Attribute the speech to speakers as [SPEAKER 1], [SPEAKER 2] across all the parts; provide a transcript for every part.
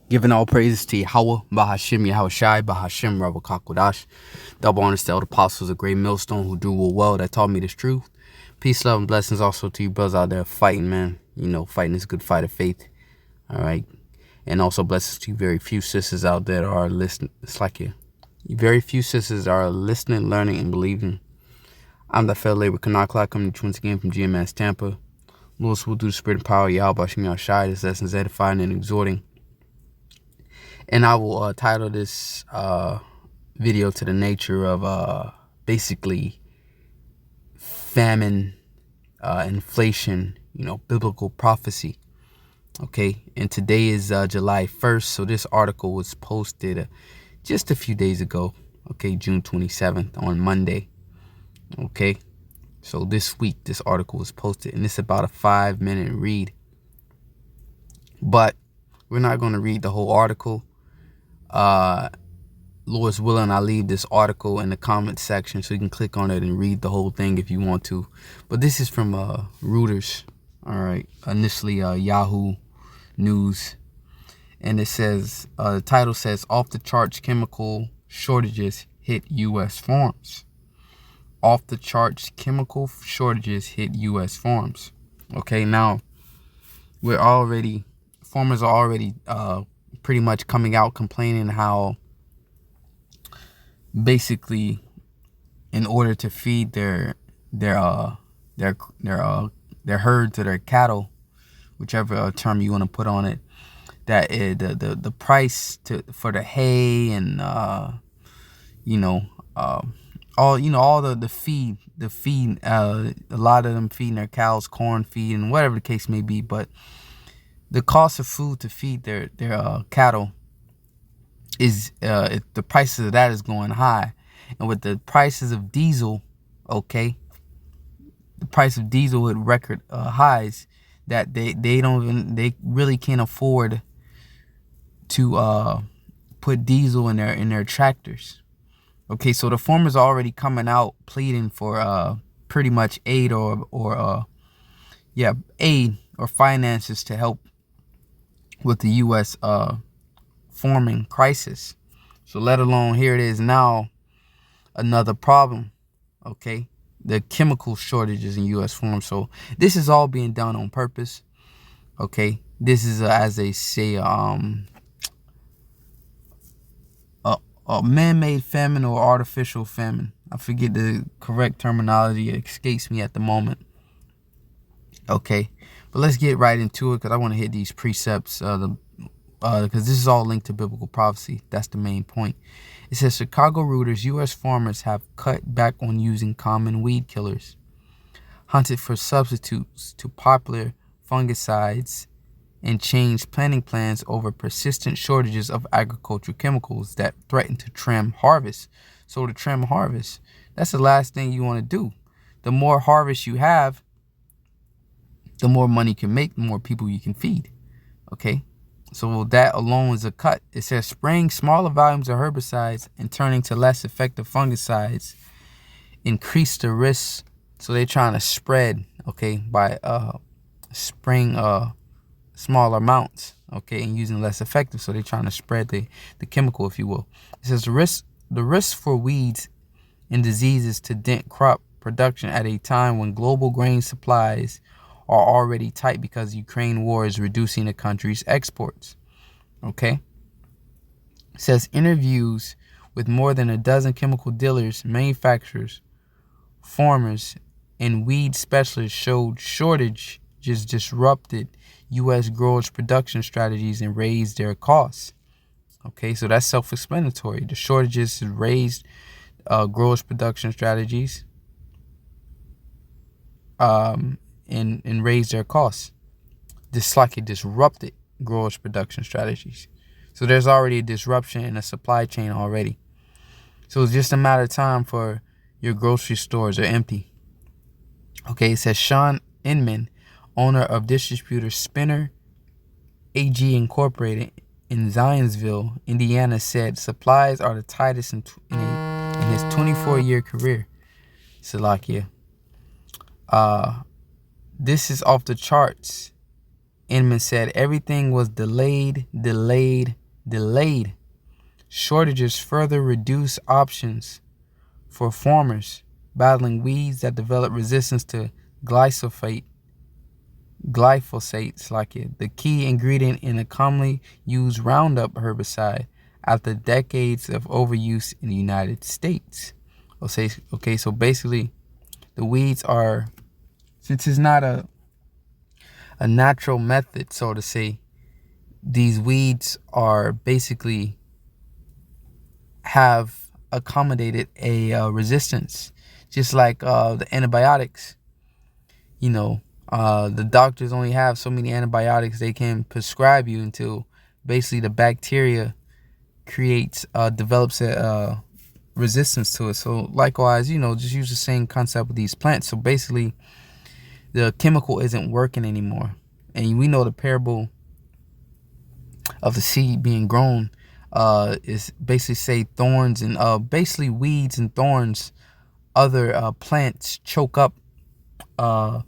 [SPEAKER 1] Giving all praises to Yahweh, Bahashim, Yahushai, Bahashim, Rabbi Kakodash. Double honors to all the apostles, a great millstone who do well that taught me this truth. Peace, love, and blessings also to you brothers out there fighting, man. You know, fighting is a good fight of faith. All right. And also blessings to you very few sisters out there that are listening. It's like you. Very few sisters are listening, learning, and believing. I'm the fellow labor Kanakla coming to you once again from GMS Tampa. Lord's will do the spirit and power of Yahweh, Bahashim, Yahushai. This lesson is edifying and exhorting. And I will title this video to the nature of basically famine, inflation, biblical prophecy. Okay, and today is July 1st, so this article was posted just a few days ago. Okay, June 27th on Monday. Okay, so this week this article was posted, and it's about a 5-minute read. But we're not going to read the whole article. Lord's willing, I'll leave this article in the comment section so you can click on it and read the whole thing if you want to. But this is from Reuters, all right, initially Yahoo News, and it says, the title says, off the charts chemical shortages hit U.S. farms. Off the charts chemical shortages hit U.S. farms. Okay, now farmers are already pretty much coming out complaining how basically in order to feed their herds or their cattle, whichever term you want to put on it, that the price for the hay and all the feed, a lot of them feeding their cows corn feed and whatever the case may be, but the cost of food to feed their cattle is the prices of that is going high. And with the prices of diesel, the price of diesel at record highs, that they really can't afford to put diesel in their tractors. Okay, so the farmers are already coming out pleading for pretty much aid or finances to help with the U.S. farming crisis. So let alone, here it is now, another problem. Okay, the chemical shortages in U.S. farms. So this is all being done on purpose. Okay, this is as they say, a man-made famine or artificial famine. I forget the correct terminology. It escapes me at the moment. Okay, but let's get right into it because I want to hit these precepts. Because this is all linked to biblical prophecy. That's the main point. It says, Chicago Reuters, U.S. farmers have cut back on using common weed killers, hunted for substitutes to popular fungicides, and changed planting plans over persistent shortages of agricultural chemicals that threaten to trim harvest. So to trim harvest, that's the last thing you want to do. The more harvest you have, the more money you can make, the more people you can feed. Okay? So that alone is a cut. It says spraying smaller volumes of herbicides and turning to less effective fungicides increase the risk. So they're trying to spread, by spraying smaller amounts, and using less effective. So they're trying to spread the chemical, if you will. It says the risk for weeds and diseases to dent crop production at a time when global grain supplies are already tight because Ukraine war is reducing the country's exports. Okay. It says interviews with more than a dozen chemical dealers, manufacturers, farmers, and weed specialists showed shortages disrupted U.S. growers' production strategies and raised their costs. Okay, so that's self-explanatory. The shortages raised growers' production strategies and raise their costs. Just like it disrupted growers' production strategies. So there's already a disruption in the supply chain already. So it's just a matter of time for your grocery stores are empty. Okay, it says Sean Inman, owner of distributor Spinner AG Incorporated in Zionsville, Indiana, said supplies are the tightest in his 24-year career. Salakia. This is off the charts. Inman said everything was delayed. Shortages further reduce options for farmers battling weeds that develop resistance to glyphosate, the key ingredient in a commonly used Roundup herbicide, after decades of overuse in the United States. Okay, so basically, the weeds are, since it's not a natural method, so to say, these weeds are basically have accommodated a resistance, just like the antibiotics. The doctors only have so many antibiotics they can prescribe you until basically the bacteria develops a resistance to it. So likewise, just use the same concept with these plants. So basically, the chemical isn't working anymore. And we know the parable of the seed being grown is basically say thorns and basically weeds and thorns, other plants choke up the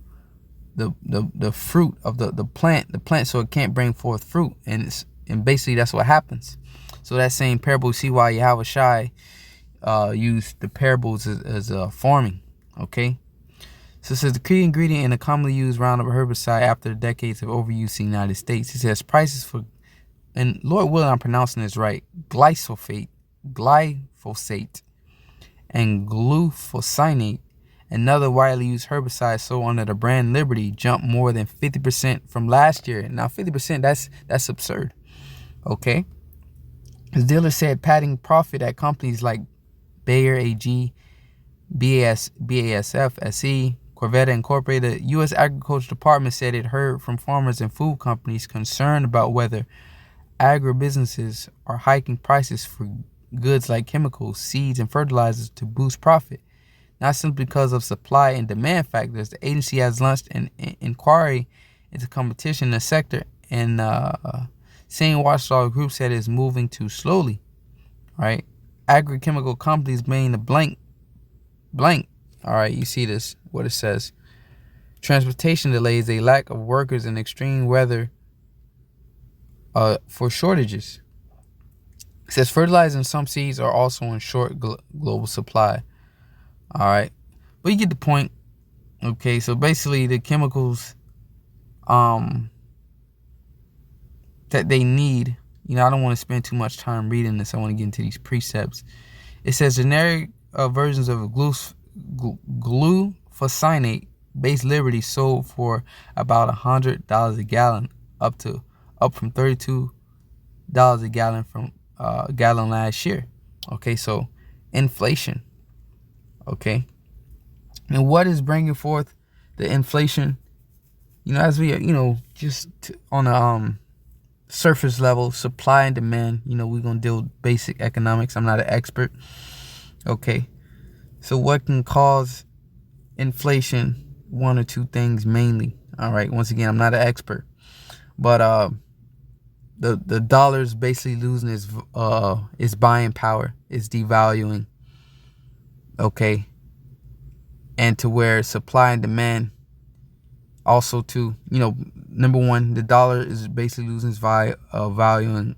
[SPEAKER 1] fruit of the plant, so it can't bring forth fruit, and basically that's what happens. So that same parable, see why Yahweh Shai used the parables as farming. Okay, so it says the key ingredient in a commonly used Roundup herbicide after the decades of overuse in the United States. It says prices for, and Lord willing I'm pronouncing this right, glyphosate and glufosinate, another widely used herbicide sold under the brand Liberty, jumped more than 50% from last year. Now 50%, that's absurd. Okay, his dealer said padding profit at companies like Bayer AG, BASF SE, Corvette Incorporated. The U.S. Agriculture Department said it heard from farmers and food companies concerned about whether agribusinesses are hiking prices for goods like chemicals, seeds, and fertilizers to boost profit, not simply because of supply and demand factors. The agency has launched an inquiry into competition in the sector, and same watchdog group said it's moving too slowly. Right? Agrochemical companies blame the blank. All right, you see this, what it says. Transportation delays, a lack of workers, and extreme weather for shortages. It says fertilizer and some seeds are also in short global supply. All right, but you get the point. Okay, so basically the chemicals that they need, I don't want to spend too much time reading this. I want to get into these precepts. It says generic versions of glufosinate based Liberty sold for about $100 a gallon, up from $32 a gallon from gallon last year. Okay, so inflation. Okay, and what is bringing forth the inflation? As we just on a surface level, supply and demand. We're gonna deal with basic economics. I'm not an expert. Okay, so what can cause inflation? One or two things mainly. All right, once again, I'm not an expert, but the dollar's basically losing its buying power. It's devaluing. Okay, and to where supply and demand also too, number one, the dollar is basically losing its value. And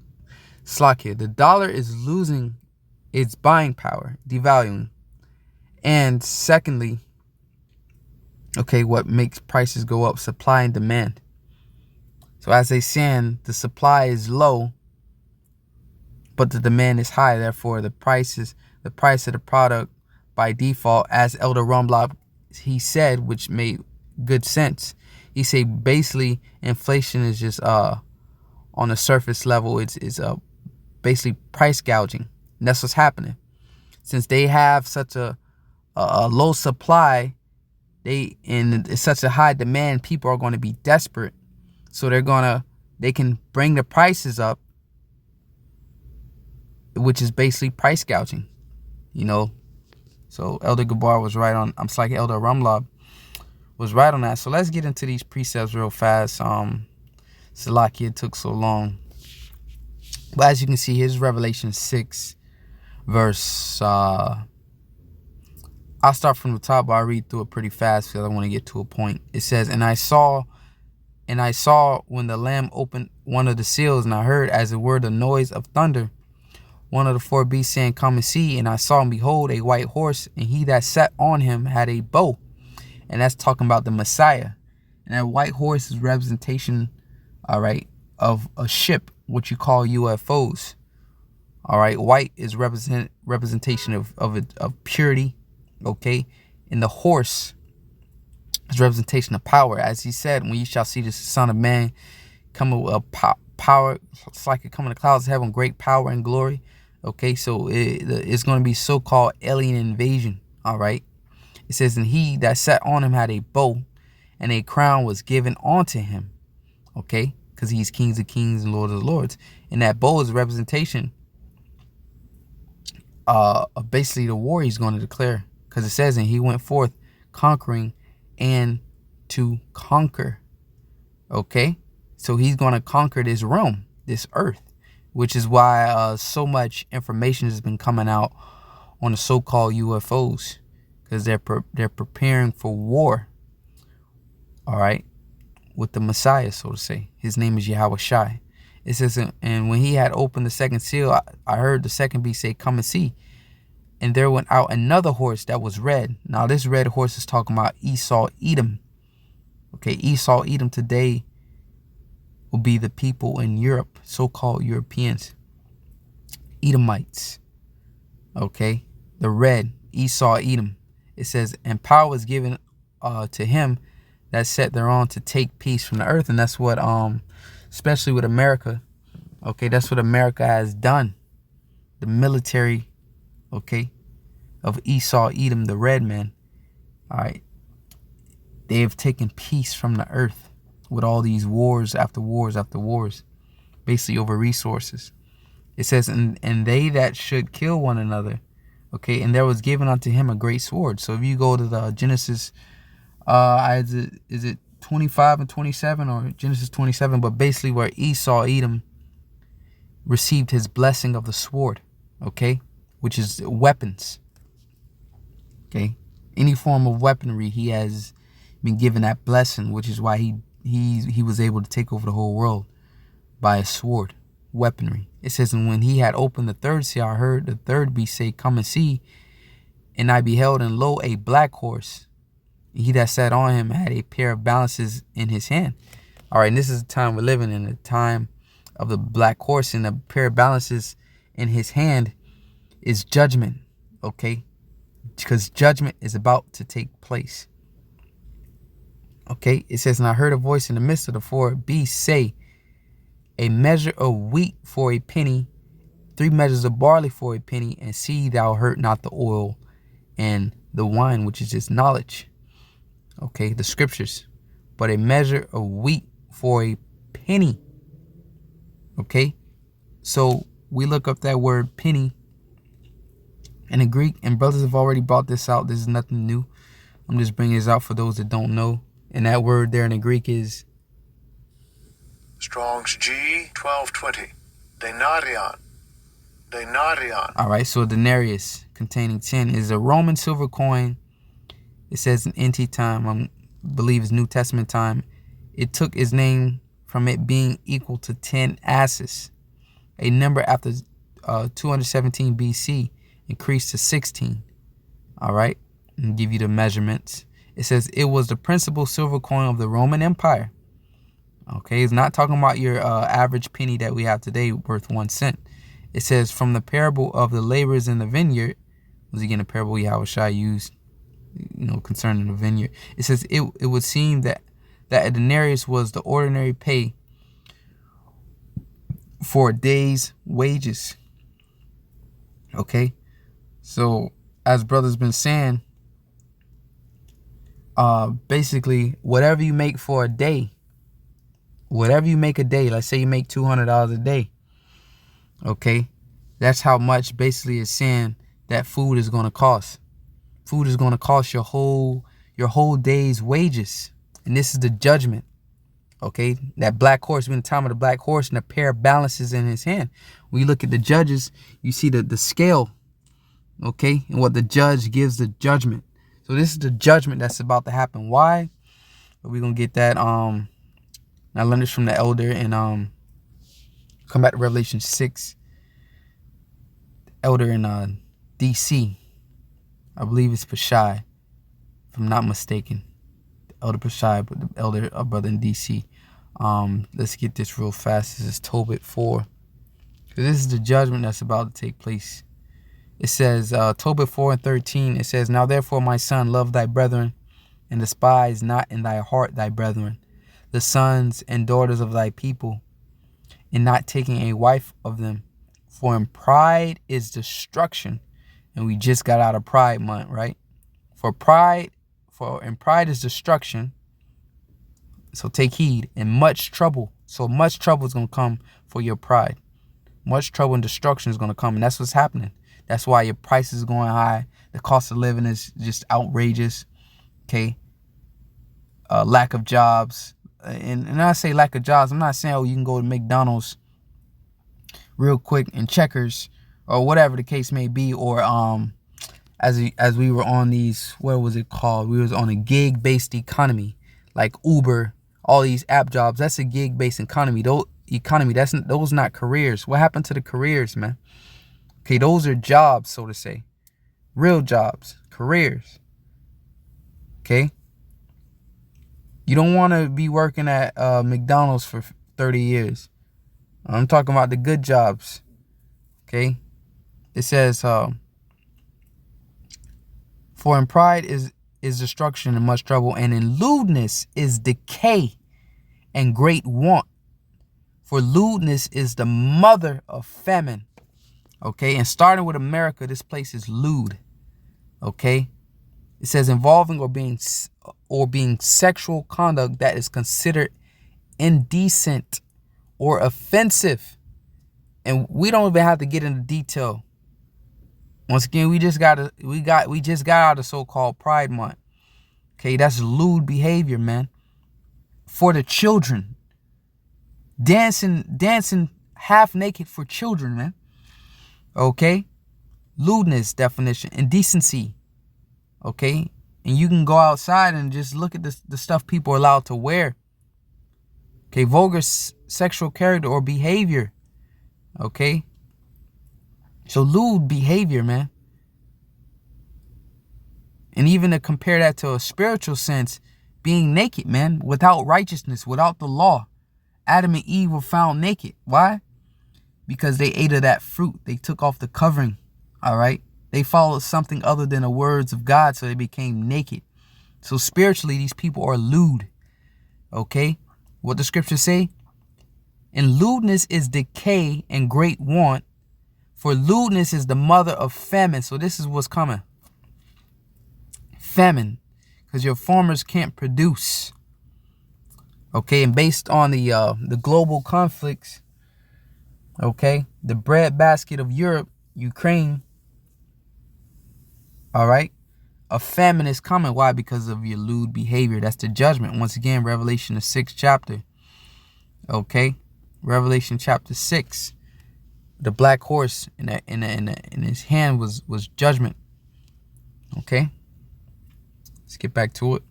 [SPEAKER 1] Slakia, the dollar is losing its buying power, devaluing. And secondly, okay, what makes prices go up? Supply and demand. So as they saying, the supply is low, but the demand is high. Therefore, the price of the product by default, as Elder Rumlock, he said, which made good sense. He said basically inflation is just on a surface level. It's basically price gouging. And that's what's happening. Since they have such a low supply, and it's such a high demand, people are going to be desperate. So they can bring the prices up, which is basically price gouging. So Elder Gabar was right on. I'm like Elder Rumlock was right on that. So let's get into these precepts real fast. Salakia took so long. But as you can see, here's Revelation 6, verse. I'll start from the top, but I'll read through it pretty fast because I want to get to a point. It says, And I saw And I saw when the Lamb opened one of the seals, and I heard as it were the noise of thunder, one of the four beasts saying, Come and see. And I saw, and behold, a white horse, and he that sat on him had a bow. And that's talking about the Messiah. And that white horse is representation, all right, of a ship, what you call UFOs. All right, white is representation of purity, okay? And the horse is representation of power. As he said, when you shall see the Son of Man come with power, it's like it come in the clouds of heaven, great power and glory. Okay, so it's going to be so-called alien invasion, all right? It says, and he that sat on him had a bow, and a crown was given unto him, okay? Because he's kings of kings and lords of lords. And that bow is a representation of basically the war he's going to declare. Because it says, and he went forth conquering and to conquer, okay? So he's going to conquer this realm, this earth, which is why so much information has been coming out on the so-called UFOs, because they're preparing for war, all right, with the Messiah, so to say. His name is Yahweh Shai. It says, and when he had opened the second seal, I heard the second beast say, Come and see. And there went out another horse that was red. Now this red horse is talking about Esau, Edom. Okay, Esau, Edom today will be the people in Europe, so-called Europeans, Edomites. Okay, the red, Esau, Edom. It says, and power was given to him that sat thereon to take peace from the earth. And that's what, especially with America, okay, that's what America has done. The military, okay, of Esau, Edom, the red man, all right, they have taken peace from the earth with all these wars after wars after wars, basically over resources. It says, and they that should kill one another, okay, and there was given unto him a great sword. So if you go to the Genesis, is it 25 and 27 or Genesis 27, but basically where Esau, Edom, received his blessing of the sword, okay, which is weapons, okay, any form of weaponry, he has been given that blessing, which is why he was able to take over the whole world by a sword, weaponry. It says, and when he had opened the third seal, I heard the third beast say, Come and see. And I beheld, and lo, a black horse. He that sat on him had a pair of balances in his hand. All right, and this is the time we're living in, the time of the black horse, and a pair of balances in his hand is judgment, okay? Because judgment is about to take place. Okay, it says, and I heard a voice in the midst of the four beasts say, a measure of wheat for a penny, 3 measures of barley for a penny, and see thou hurt not the oil and the wine, which is just knowledge. Okay, the scriptures. But a measure of wheat for a penny. Okay, so we look up that word penny in the Greek, and brothers have already brought this out. This is nothing new. I'm just bringing this out for those that don't know. And that word there in the Greek is
[SPEAKER 2] Strong's G 1220. Denarion. Denarion.
[SPEAKER 1] All right, so a denarius containing 10 is a Roman silver coin. It says in NT time, I believe it's New Testament time. It took its name from it being equal to 10 asses. A number after 217 BC increased to 16. All right, and give you the measurements. It says it was the principal silver coin of the Roman Empire. Okay, it's not talking about your average penny that we have today worth 1 cent. It says from the parable of the laborers in the vineyard, was again a parable Yahweh Shai used, concerning the vineyard. It says it would seem that a denarius was the ordinary pay for a day's wages. Okay, so as brother's been saying, basically whatever you make for a day, whatever you make a day, let's say you make $200 a day, okay, that's how much basically it's saying that food is going to cost. Food is going to cost your whole day's wages. And this is the judgment. Okay, that black horse, we're in the time of the black horse, and a pair of balances in his hand. When you look at the judges, you see the scale, okay, and what the judge gives the judgment. So this is the judgment that's about to happen. Why? We're gonna get that And I learned this from the elder. And come back to Revelation 6. Elder in DC. I believe it's Pashai, if I'm not mistaken. Elder Pashai, but the elder brother in DC. Let's get this real fast. This is Tobit 4. This is the judgment that's about to take place. It says, Tobit 4:13, it says, Now therefore, my son, love thy brethren, and despise not in thy heart thy brethren, the sons and daughters of thy people, and not taking a wife of them. For in pride is destruction. And we just got out of Pride Month, right? For in pride is destruction. So take heed, and much trouble. So much trouble is going to come for your pride. Much trouble and destruction is going to come. And that's what's happening. That's why your prices is going high. The cost of living is just outrageous. Okay. Lack of jobs. And I say lack of jobs, I'm not saying, oh, you can go to McDonald's real quick and Checkers or whatever the case may be. Or as we were on these, what was it called? We was on a gig-based economy like Uber, all these app jobs. That's a gig-based economy. Those not careers. What happened to the careers, man? Okay, those are jobs, so to say. Real jobs, careers. Okay? You don't want to be working at McDonald's for 30 years. I'm talking about the good jobs. Okay? It says, for in pride is destruction and much trouble, and in lewdness is decay and great want. For lewdness is the mother of famine. Okay, and starting with America, this place is lewd. Okay, it says involving or being sexual conduct that is considered indecent or offensive. And we don't even have to get into detail. Once again, we just got out of so-called Pride Month. Okay, that's lewd behavior, man. For the children, dancing half naked for children, man. Okay, lewdness definition, indecency. Okay, and you can go outside and just look at the stuff people are allowed to wear. Okay, vulgar sexual character or behavior. Okay, so lewd behavior, man. And even to compare that to a spiritual sense, being naked, man, without righteousness, without the law. Adam and Eve were found naked. Why? Because they ate of that fruit. They took off the covering. All right. They followed something other than the words of God, so they became naked. So spiritually, these people are lewd. Okay. What the scriptures say? And lewdness is decay and great want. For lewdness is the mother of famine. So this is what's coming. Famine. Because your farmers can't produce. Okay. And based on the global conflicts, okay, the breadbasket of Europe, Ukraine, all right, a famine is coming. Why? Because of your lewd behavior. That's the judgment. Once again, Revelation, the 6th chapter. Okay, Revelation chapter 6. The black horse in his hand was judgment. Okay, let's get back to it.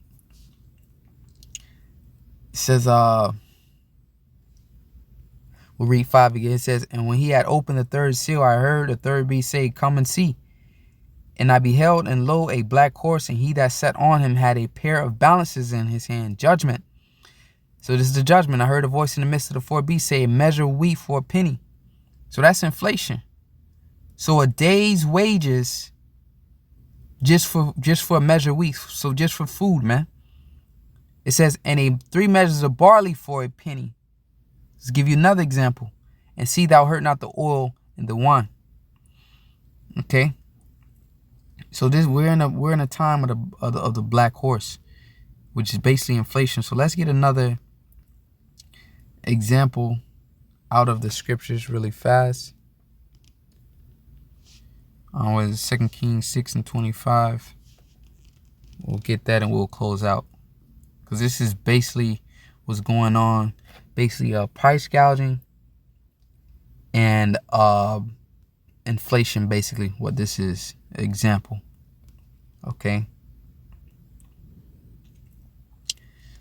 [SPEAKER 1] It says, we'll read 5 again. It says, and when he had opened the third seal, I heard the third beast say, come and see. And I beheld, and lo, a black horse, and he that sat on him had a pair of balances in his hand, judgment. So this is the judgment. I heard a voice in the midst of the four beasts say, measure wheat for a penny. So that's inflation. So a day's wages just for a measure of wheat. So just for food, man. It says, and 3 measures of barley for a penny. Let's give you another example. And see thou hurt not the oil and the wine. Okay. So we're in a time of the black horse, which is basically inflation. So let's get another example out of the scriptures really fast. With 2 Kings 6:25. We'll get that and we'll close out. Because this is basically what's going on. Basically price gouging and inflation, basically what this is. Example. Okay.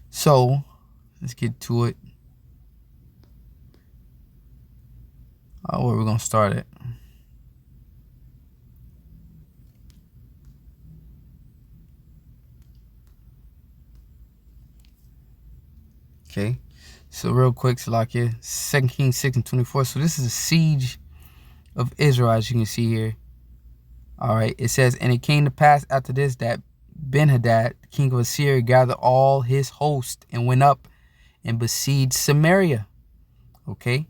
[SPEAKER 1] So let's get to it. Where we're going to start it. Okay. So real quick, Salakia, 2 Kings 6 and 24. So this is a siege of Israel, as you can see here. All right. It says, and it came to pass after this that Ben-Hadad, king of Assyria, gathered all his host and went up and besieged Samaria. Okay.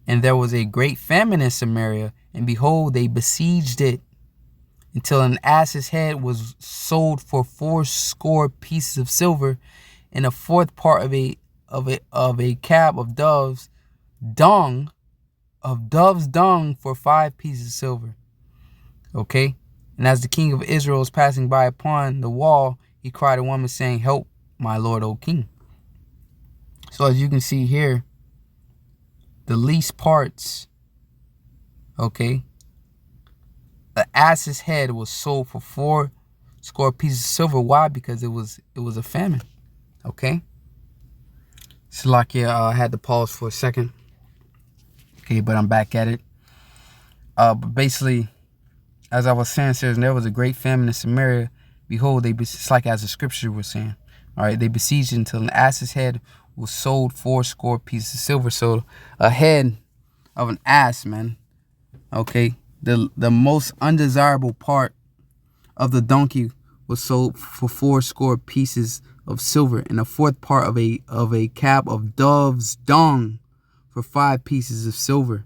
[SPEAKER 1] And there was a great famine in Samaria, and behold, they besieged it until an ass's head was sold for 80 pieces of silver, and a fourth part of a cab of doves dung for 5 pieces of silver. Okay. And as the king of Israel was passing by upon the wall, he cried to a woman, saying, help, my lord, O king. So as you can see here, the least parts, okay, the ass's head was sold for 80 pieces of silver. Why? Because it was a famine. Okay. Salakia, I had to pause for a second. Okay, but I'm back at it. But basically, as I was saying, says, and there was a great famine in Samaria. Behold, it's like as the scripture was saying. All right, they besieged until an ass's head was sold 80 pieces of silver. So a head of an ass, man. Okay, the most undesirable part of the donkey was sold for 80 pieces of silver, and a fourth part of a cab of dove's dung for 5 pieces of silver.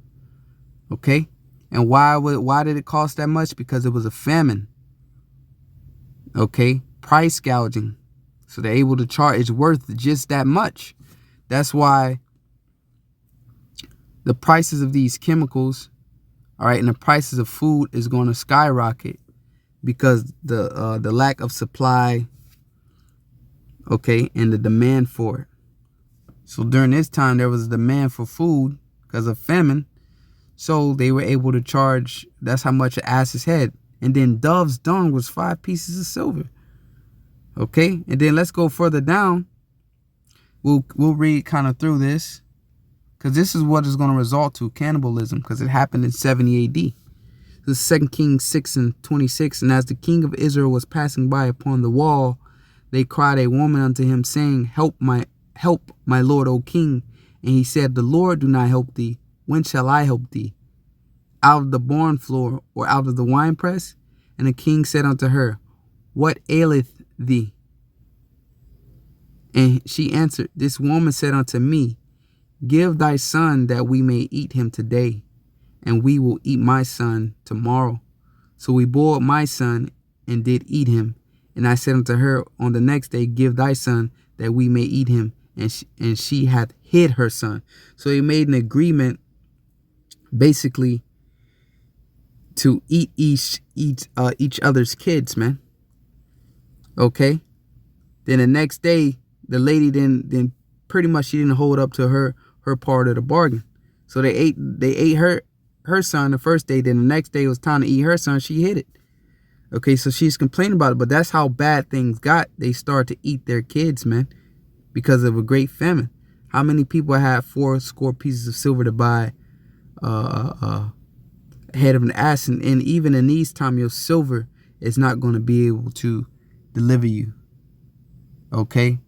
[SPEAKER 1] Okay, and why did it cost that much? Because it was a famine. Okay, price gouging. So they're able to charge. It's worth just that much. That's why the prices of these chemicals, all right, and the prices of food is going to skyrocket because the lack of supply, okay, and the demand for it. So during this time, there was a demand for food because of famine. So they were able to charge, that's how much an ass's head. And then dove's dung was 5 pieces of silver. Okay, and then let's go further down. We'll read kind of through this, because this is what is going to result to cannibalism, because it happened in 70 AD. This is 2 Kings 6 and 26. And as the king of Israel was passing by upon the wall, they cried a woman unto him, saying, help, my lord, O king. And he said, the Lord do not help thee. When shall I help thee? Out of the barn floor, or out of the winepress? And the king said unto her, what aileth thee? And she answered, this woman said unto me, give thy son that we may eat him today, and we will eat my son tomorrow. So we boiled my son and did eat him. And I said unto her on the next day, give thy son that we may eat him. And she hath hid her son. So he made an agreement basically to eat each other's kids, man. Okay. Then the next day, the lady then pretty much she didn't hold up to her part of the bargain. So they ate her son the first day. Then the next day it was time to eat her son. She hid it. Okay, so she's complaining about it, but that's how bad things got. They start to eat their kids, man, because of a great famine. How many people had 80 pieces of silver to buy a head of an ass? And even in these times, your silver is not going to be able to deliver you. Okay?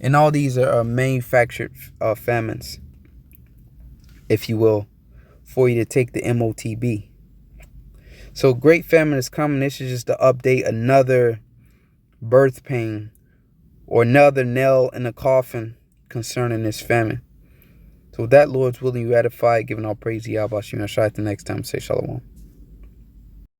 [SPEAKER 1] And all these are manufactured famines, if you will, for you to take the MOTB. So great famine is coming. This is just to update another birth pain or another nail in the coffin concerning this famine. So with that, Lord's willing, you edify, giving all praise to Yahweh Shai. The next time, say shalom.